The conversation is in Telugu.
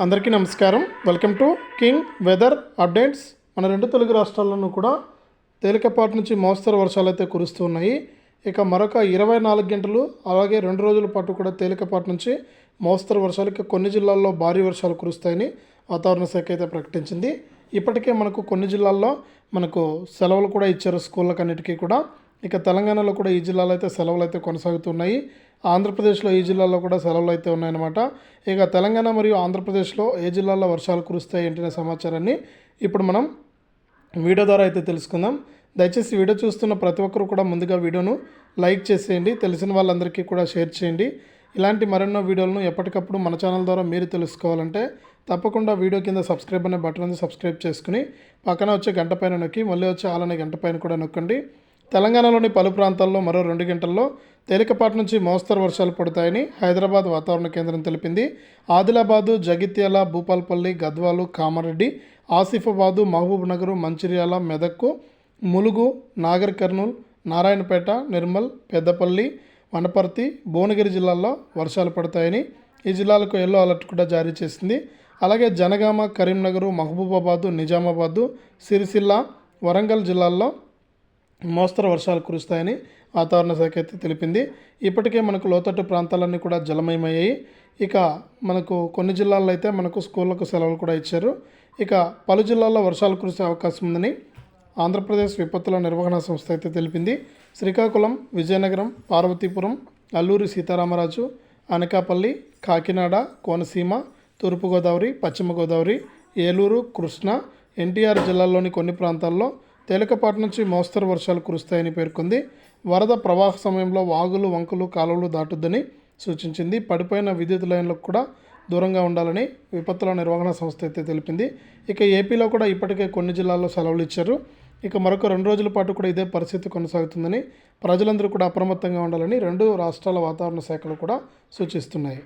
అందరికీ నమస్కారం. Welcome to king weather updates. మన రెండు తెలుగు రాష్ట్రాల్లోనూ కూడా తేలికపాటి నుంచి మోస్తరు వర్షాలు అయితే కురుస్తూ ఉన్నాయి. ఇక మరొక 24 గంటలు అలాగే 2 రోజుల పాటు కూడా తేలికపాటి నుంచి మోస్తరు వర్షాలు, ఇక కొన్ని జిల్లాల్లో భారీ వర్షాలు కురుస్తాయని వాతావరణ శాఖ అయితే ప్రకటించింది. ఇప్పటికే మనకు కొన్ని జిల్లాల్లో సెలవులు కూడా ఇచ్చారు స్కూళ్ళకన్నిటికీ కూడా. ఇక తెలంగాణలో కూడా ఈ జిల్లాలో అయితే సెలవులు అయితే కొనసాగుతున్నాయి. ఆంధ్రప్రదేశ్లో ఈ జిల్లాల్లో కూడా సెలవులు అయితే ఉన్నాయన్నమాట. ఇక తెలంగాణ మరియు ఆంధ్రప్రదేశ్లో ఏ జిల్లాల్లో వర్షాలు కురుస్తాయి ఏంటనే సమాచారాన్ని ఇప్పుడు మనం వీడియో ద్వారా అయితే తెలుసుకుందాం. దయచేసి వీడియో చూస్తున్న ప్రతి ఒక్కరు కూడా ముందుగా వీడియోను లైక్ చేసేయండి, తెలిసిన వాళ్ళందరికీ కూడా షేర్ చేయండి. ఇలాంటి మరెన్నో వీడియోలను ఎప్పటికప్పుడు మన ఛానల్ ద్వారా మీరు తెలుసుకోవాలంటే తప్పకుండా వీడియో కింద సబ్స్క్రైబ్ అనే బటన్ ఉంది, సబ్స్క్రైబ్ చేసుకుని పక్కన వచ్చే గంట పైన నొక్కి మళ్ళీ వచ్చే ఆలనే గంట పైన కూడా నొక్కండి. తెలంగాణలోని పలు ప్రాంతాల్లో మరో 2 గంటల్లో తేలికపాటి నుంచి మోస్తరు వర్షాలు పడతాయని హైదరాబాద్ వాతావరణ కేంద్రం తెలిపింది. ఆదిలాబాదు, జగిత్యాల, భూపాల్పల్లి, గద్వాలు, కామారెడ్డి, ఆసిఫాబాదు, మహబూబ్ నగర్, మంచిర్యాల, మెదక్కు, ములుగు, నాగర్ కర్నూల్, నారాయణపేట, నిర్మల్, పెద్దపల్లి, వనపర్తి, భువనగిరి జిల్లాల్లో వర్షాలు పడతాయని ఈ జిల్లాలకు ఎల్లో అలర్ట్ కూడా జారీ చేసింది. అలాగే జనగామ, కరీంనగర్, మహబూబాబాదు, నిజామాబాదు, సిరిసిల్ల, వరంగల్ జిల్లాల్లో మోస్తరు వర్షాలు కురుస్తాయని వాతావరణ శాఖ అయితే తెలిపింది. ఇప్పటికే లోతట్టు ప్రాంతాలన్నీ కూడా జలమయమయ్యాయి. ఇక కొన్ని జిల్లాల్లో అయితే స్కూళ్ళకు సెలవులు కూడా ఇచ్చారు. ఇక పలు జిల్లాల్లో వర్షాలు కురిసే అవకాశం ఉందని ఆంధ్రప్రదేశ్ విపత్తుల నిర్వహణ సంస్థ అయితే తెలిపింది. శ్రీకాకుళం, విజయనగరం, పార్వతీపురం, అల్లూరి సీతారామరాజు, అనకాపల్లి, కాకినాడ, కోనసీమ, తూర్పుగోదావరి, పశ్చిమ గోదావరి, ఏలూరు, కృష్ణా, ఎన్టీఆర్ జిల్లాల్లోని కొన్ని ప్రాంతాల్లో తేలికపాటి నుంచి మోస్తరు వర్షాలు కురుస్తాయని పేర్కొంది. వరద ప్రవాహ సమయంలో వాగులు, వంకలు, కాలువలు దాటొద్దని సూచించింది. పడిపోయిన విద్యుత్ లైన్లకు కూడా దూరంగా ఉండాలని విపత్తుల నిర్వహణ సంస్థ అయితే తెలిపింది. ఇక ఏపీలో కూడా ఇప్పటికే కొన్ని జిల్లాల్లో సెలవులు ఇచ్చారు. ఇక మరొక 2 రోజుల పాటు కూడా ఇదే పరిస్థితి కొనసాగుతుందని ప్రజలందరూ కూడా అప్రమత్తంగా ఉండాలని 2 రాష్ట్రాల వాతావరణ శాఖలు కూడా సూచిస్తున్నాయి.